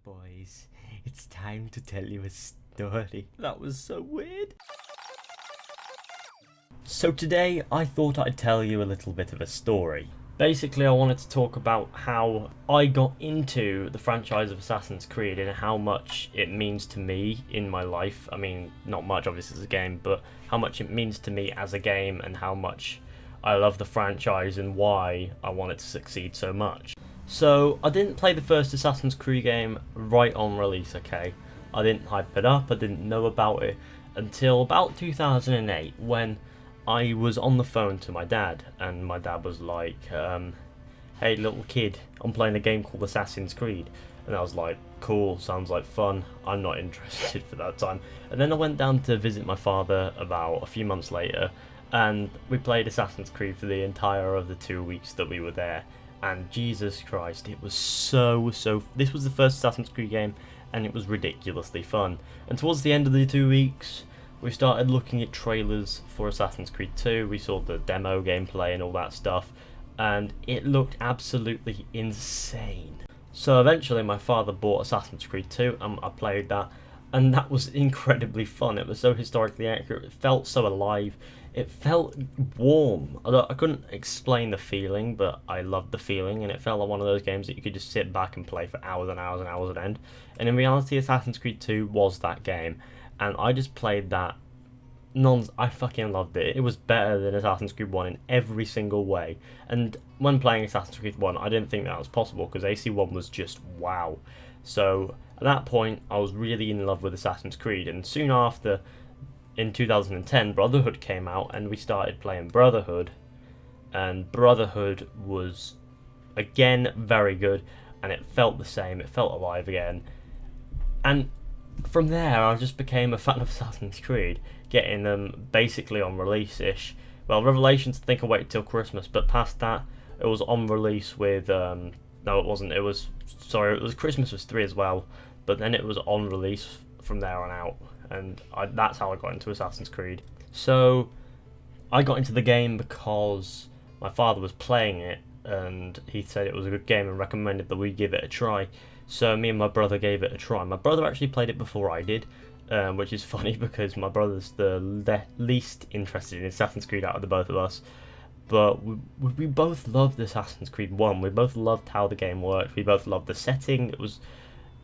boys, it's time to tell you a story. That was so weird. So today I thought I'd tell you a little bit of a story. Basically, I wanted to talk about how I got into the franchise of Assassin's Creed and how much it means to me in my life. I mean, not much obviously as a game, but how much it means to me as a game and how much I love the franchise and why I want it to succeed so much. So, I didn't play the first Assassin's Creed game right on release, okay? I didn't hype it up, I didn't know about it until about 2008 when I was on the phone to my dad, and my dad was like, hey little kid, I'm playing a game called Assassin's Creed. And I was like, cool, sounds like fun, I'm not interested for that time. And then I went down to visit my father about a few months later, and we played Assassin's Creed for the entire of the 2 weeks that we were there. And Jesus Christ, it was so... This was the first Assassin's Creed game, and it was ridiculously fun. And towards the end of the 2 weeks, we started looking at trailers for Assassin's Creed 2, we saw the demo gameplay and all that stuff, and it looked absolutely insane. So eventually my father bought Assassin's Creed 2, and I played that, and that was incredibly fun. It was so historically accurate, it felt so alive, it felt warm. I couldn't explain the feeling, but I loved the feeling, and it felt like one of those games that you could just sit back and play for hours and hours and hours on end. And in reality, Assassin's Creed 2 was that game, and I just played that I fucking loved it. It was better than Assassin's Creed 1 in every single way. And when playing Assassin's Creed 1, I didn't think that was possible, because AC1 was just wow. So at that point, I was really in love with Assassin's Creed, and soon after, in 2010, Brotherhood came out, and we started playing Brotherhood, and Brotherhood was, again, very good, and it felt the same, it felt alive again. And from there, I just became a fan of Assassin's Creed, getting them basically on release-ish. Well, Revelations, I think I waited till Christmas, but past that, it was on release with, no it wasn't, it was Christmas was 3 as well, but then it was on release from there on out, and that's how I got into Assassin's Creed. So, I got into the game because my father was playing it, and he said it was a good game and recommended that we give it a try. So me and my brother gave it a try. My brother actually played it before I did, which is funny because my brother's the least interested in Assassin's Creed out of the both of us. But we both loved Assassin's Creed 1. We both loved how the game worked. We both loved the setting.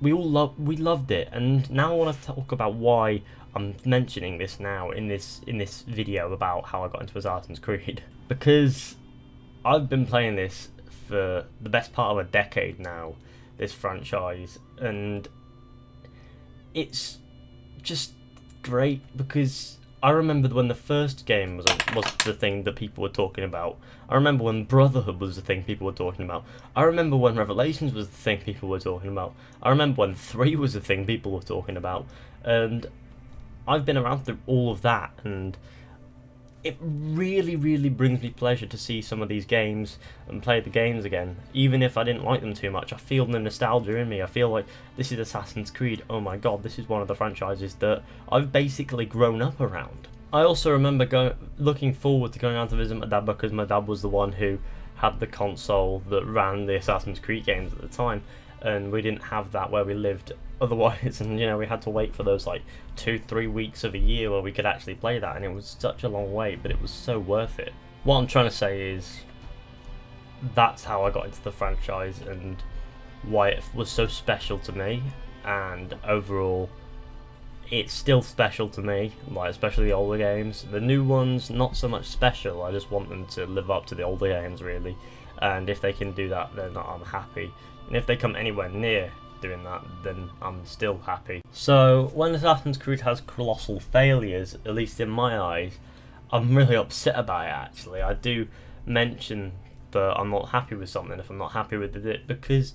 We loved it. And now I want to talk about why I'm mentioning this now in this video about how I got into Assassin's Creed. Because I've been playing this for the best part of a decade now, this franchise, and it's just great because I remember when the first game was the thing that people were talking about. I remember when Brotherhood was the thing people were talking about. I remember when Revelations was the thing people were talking about. I remember when 3 was the thing people were talking about. And I've been around through all of that, and it really brings me pleasure to see some of these games and play the games again. Even if I didn't like them too much, I feel the nostalgia in me. I feel like this is Assassin's Creed. Oh my god, this is one of the franchises that I've basically grown up around. I also remember looking forward to going out to visit my dad, because my dad was the one who had the console that ran the Assassin's Creed games at the time, and we didn't have that where we lived otherwise, and we had to wait for those like 2-3 weeks of a year where we could actually play that, and it was such a long wait, but it was so worth it. What I'm trying to say is that's how I got into the franchise and why it was so special to me, and overall it's still special to me, like especially the older games. The new ones, not so much special, I just want them to live up to the older games really, and if they can do that, then I'm happy. And if they come anywhere near doing that, then I'm still happy. So when Assassin's Creed has colossal failures, at least in my eyes, I'm really upset about it actually. I do mention that I'm not happy with something if I'm not happy with it, because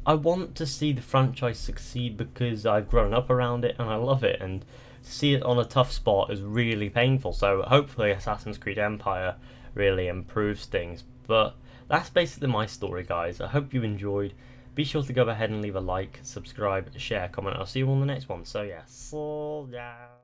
I want to see the franchise succeed because I've grown up around it and I love it, and to see it on a tough spot is really painful. So hopefully Assassin's Creed Empire really improves things. But that's basically my story, guys. I hope you enjoyed. Be sure to go ahead and leave a like, subscribe, share, comment. I'll see you on the next one. So yeah, so yeah.